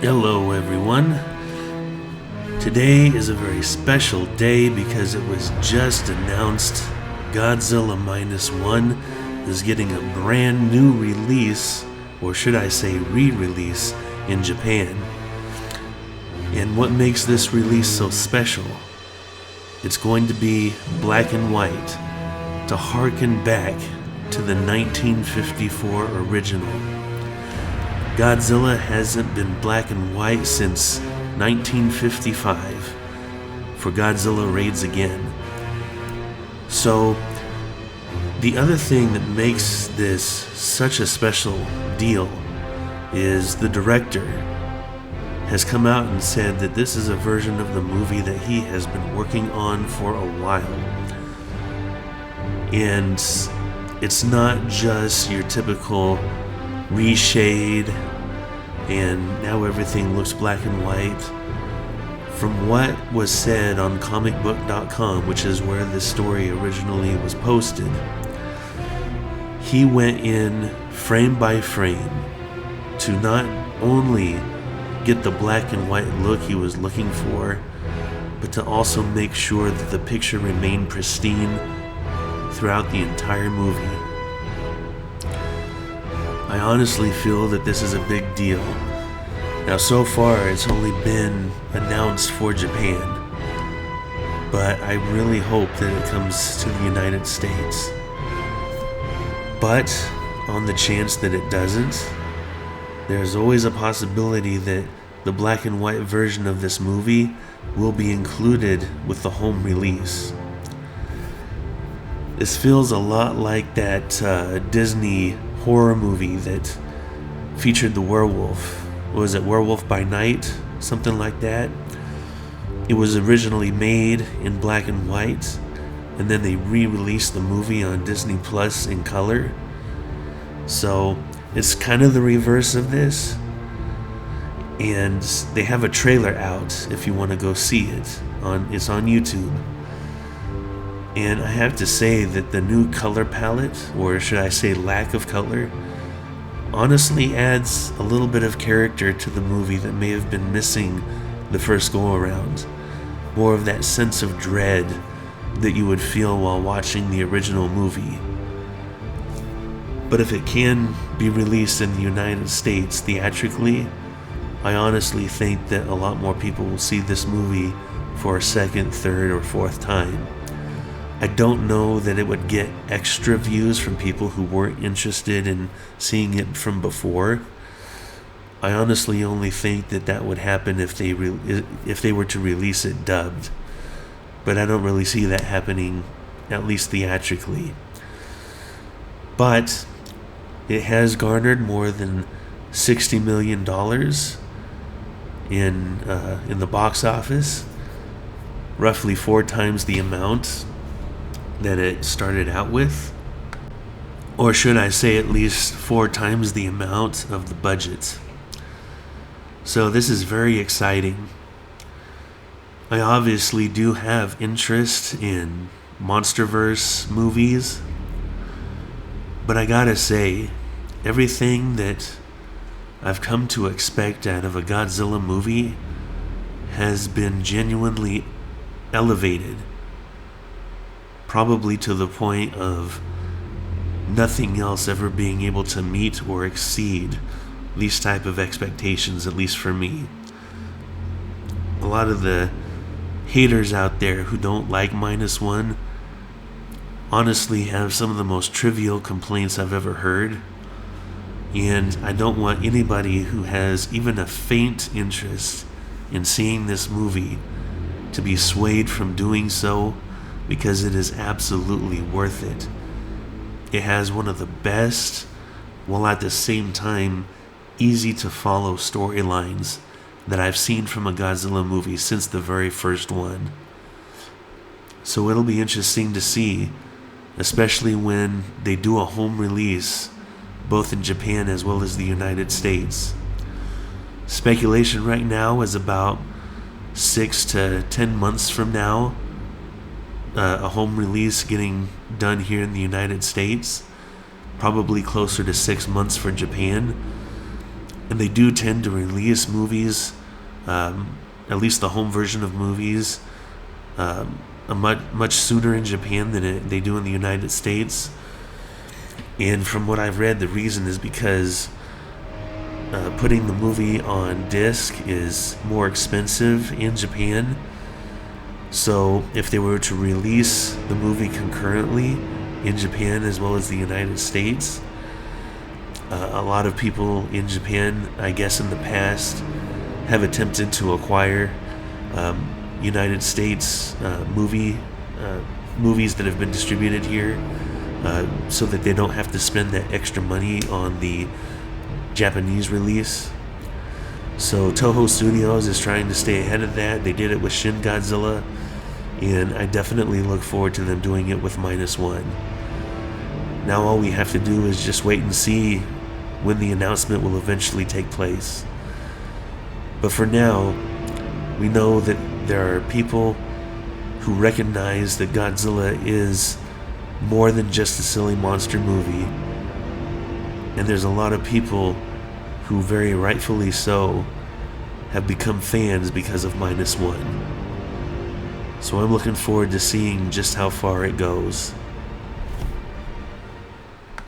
Hello everyone. Today is a very special day because it was just announced Godzilla Minus One is getting a brand new release, or should I say re-release, in Japan. And what makes this release so special? It's going to be black and white to harken back to the 1954 original. Godzilla hasn't been black and white since 1955 for Godzilla Raids Again. So, the other thing that makes this such a special deal is the director has come out and said that this is a version of the movie that he has been working on for a while. And it's not just your typical reshade and now everything looks black and white. From what was said on comicbook.com, which is where this story originally was posted, he went in frame by frame to not only get the black and white look he was looking for, but to also make sure that the picture remained pristine throughout the entire movie. I honestly feel that this is a big deal. Now, so far, it's only been announced for Japan, but I really hope that it comes to the United States. But on the chance that it doesn't, there's always a possibility that the black and white version of this movie will be included with the home release. This feels a lot like that Disney horror movie that featured the werewolf. Was it Werewolf by Night? Something like that. It was originally made in black and white, and then they re-released the movie on Disney Plus in color. So it's kind of the reverse of this. And they have a trailer out if you want to go see it. It's on YouTube. And I have to say that the new color palette, or should I say lack of color, honestly adds a little bit of character to the movie that may have been missing the first go-around. More of that sense of dread that you would feel while watching the original movie. But if it can be released in the United States theatrically, I honestly think that a lot more people will see this movie for a second, third, or fourth time. I don't know that it would get extra views from people who weren't interested in seeing it from before. I honestly only think that would happen if they were to release it dubbed. But I don't really see that happening, at least theatrically. But it has garnered more than $60 million in the box office, roughly 4 times the amount that it started out with, or should I say at least 4 times the amount of the budget. So this is very exciting. I obviously do have interest in MonsterVerse movies, but I gotta say, everything that I've come to expect out of a Godzilla movie has been genuinely elevated. Probably to the point of nothing else ever being able to meet or exceed these type of expectations, at least for me. A lot of the haters out there who don't like Minus One honestly have some of the most trivial complaints I've ever heard. And I don't want anybody who has even a faint interest in seeing this movie to be swayed from doing so, because it is absolutely worth it. It has one of the best, while at the same time easy to follow storylines that I've seen from a Godzilla movie since the very first one. So it'll be interesting to see, especially when they do a home release, both in Japan as well as the United States. Speculation right now is about 6 to 10 months from now, a home release getting done here in the United States, probably closer to 6 months for Japan. And they do tend to release movies, at least the home version of movies, much sooner in Japan than they do in the United States. And from what I've read, the reason is because putting the movie on disc is more expensive in Japan. So if they were to release the movie concurrently in Japan as well as the United States, a lot of people in Japan, I guess in the past, have attempted to acquire United States movies that have been distributed here, so that they don't have to spend that extra money on the Japanese release. So Toho Studios is trying to stay ahead of that. They did it with Shin Godzilla, and I definitely look forward to them doing it with Minus One. Now all we have to do is just wait and see when the announcement will eventually take place. But for now, we know that there are people who recognize that Godzilla is more than just a silly monster movie. And there's a lot of people who, very rightfully so, have become fans because of Minus One. So I'm looking forward to seeing just how far it goes.